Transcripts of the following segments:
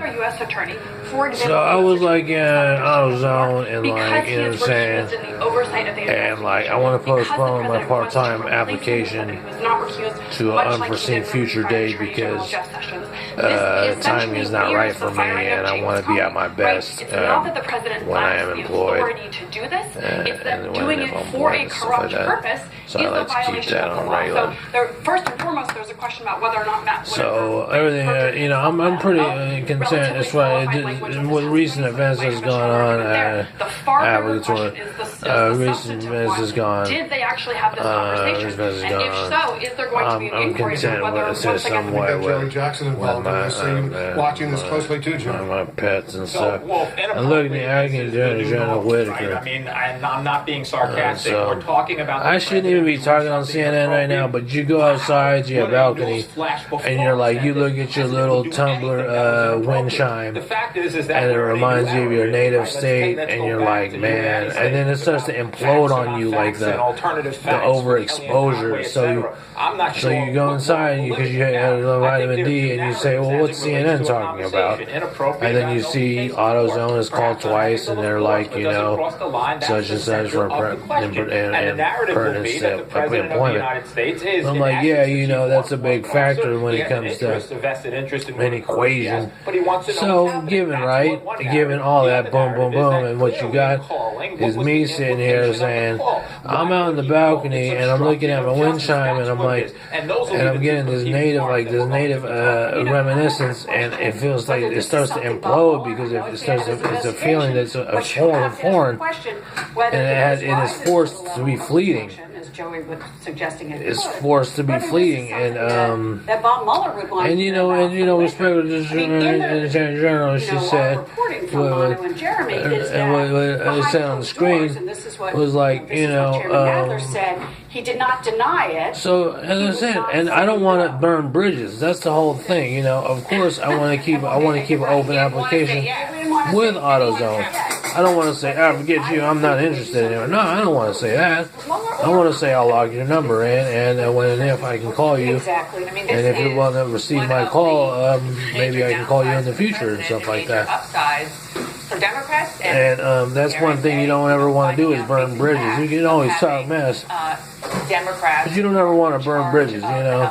U.S. attorney for So I was like in AutoZone and like, you know what I'm saying, and like I want to postpone my part-time application to an unforeseen future date because timing is not right for me and I want to be at my best when I am employed and when I'm employed and stuff like that. So I like to keep that on regular. First and foremost, there's a question about whether or not so everything, you know, I'm pretty content as far as with recent events that's gone on. Recent events has gone. Did they actually have this conversation? And if so, is there going to be an inquiry into whether once again Joey Jackson involved in this, so you're watching this closely too, Joe. My pets and stuff. And look at the acting General Whitaker. I mean, I'm not being sarcastic. We're talking about. I shouldn't even be talking on CNN right now, but you go outside, you have balcony, and you're like, you look at your little Tumblr wind chime, and it reminds you of your native state, and you're like, man, and then it starts to implode on you like the overexposure. So you go inside because you have vitamin D, and you say, well, what's CNN talking about? And then you see AutoZone is called twice, and they're like, you know, such and such for pertinence to employment. I'm like, yeah, you know, that's a big factor when it comes to an equation. So, given all that boom, boom, boom, and what you got is me sitting here saying, I'm out in the balcony and I'm looking at my wind chime and I'm like, and I'm getting this native reminiscence, and it feels like it starts to implode because it's a feeling that's a foreign, and it is forced to be fleeting. Joey was suggesting it. It's forced to be fleeting, and that Bob Mueller would want. and you know, respect to the General, she said, what I said on the screen was like, you know, said he did not deny it. So as I said, and I don't want to burn bridges. That's the whole thing, you know. Of course, I want to keep an open application with AutoZone. I don't want to say, forget you, I'm not interested in it. No, I don't want to say that. I want to say I'll log your number in, and when and if I can call you. Exactly. I mean, and if you want to receive my call, maybe I can call you in the future and stuff like that. For Democrats and that's one thing you don't ever want to do is burn bridges. You can always talk mess. Democrats, but you don't ever want to burn bridges, you know.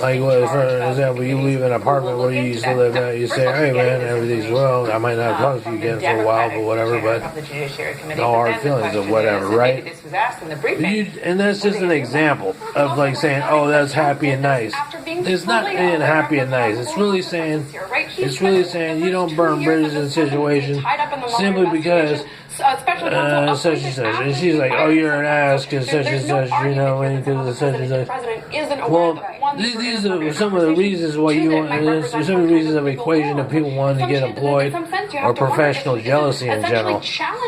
Like, for example, you leave an apartment where you used to live at, you say, hey man, everything's well. I might not talk to you again for a while, but whatever, but no hard feelings or whatever, right? And that's just an example of like saying, oh, that's happy and nice. It's not being happy and nice. It's really saying you don't burn bridges in situations simply because such and such. And she's like, oh, you're an ass because such and such, you know, because of such and such. Well, these are some of the reasons why you want, some of the reasons of equation of people wanting to get employed or professional jealousy in general.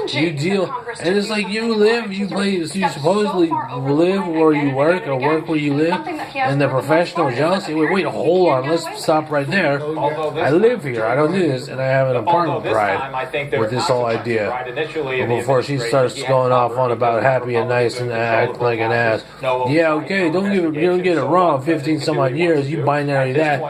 You deal, and it's like you supposedly live where you work or work where you live, and the professional jealousy, wait, hold on, let's stop right there. I live here, I don't do this, and I have an apartment pride with this whole idea. Before she starts going off on about happy and nice and act like an ass. Yeah, okay, don't get it wrong. 15 some odd years, you binary that,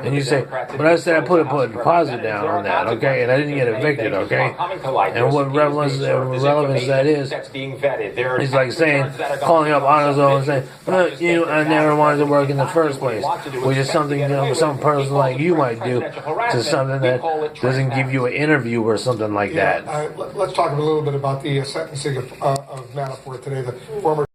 and you say, but I said I put a deposit down on that, okay, and I didn't get evicted, okay. And what relevance that is, it's like saying, calling up AutoZone and saying, well, I never wanted to work in the first place, which is something some person like you might do to something that doesn't give you an interview or something like that. Let's talk a little bit about the sentencing of Manafort today. The former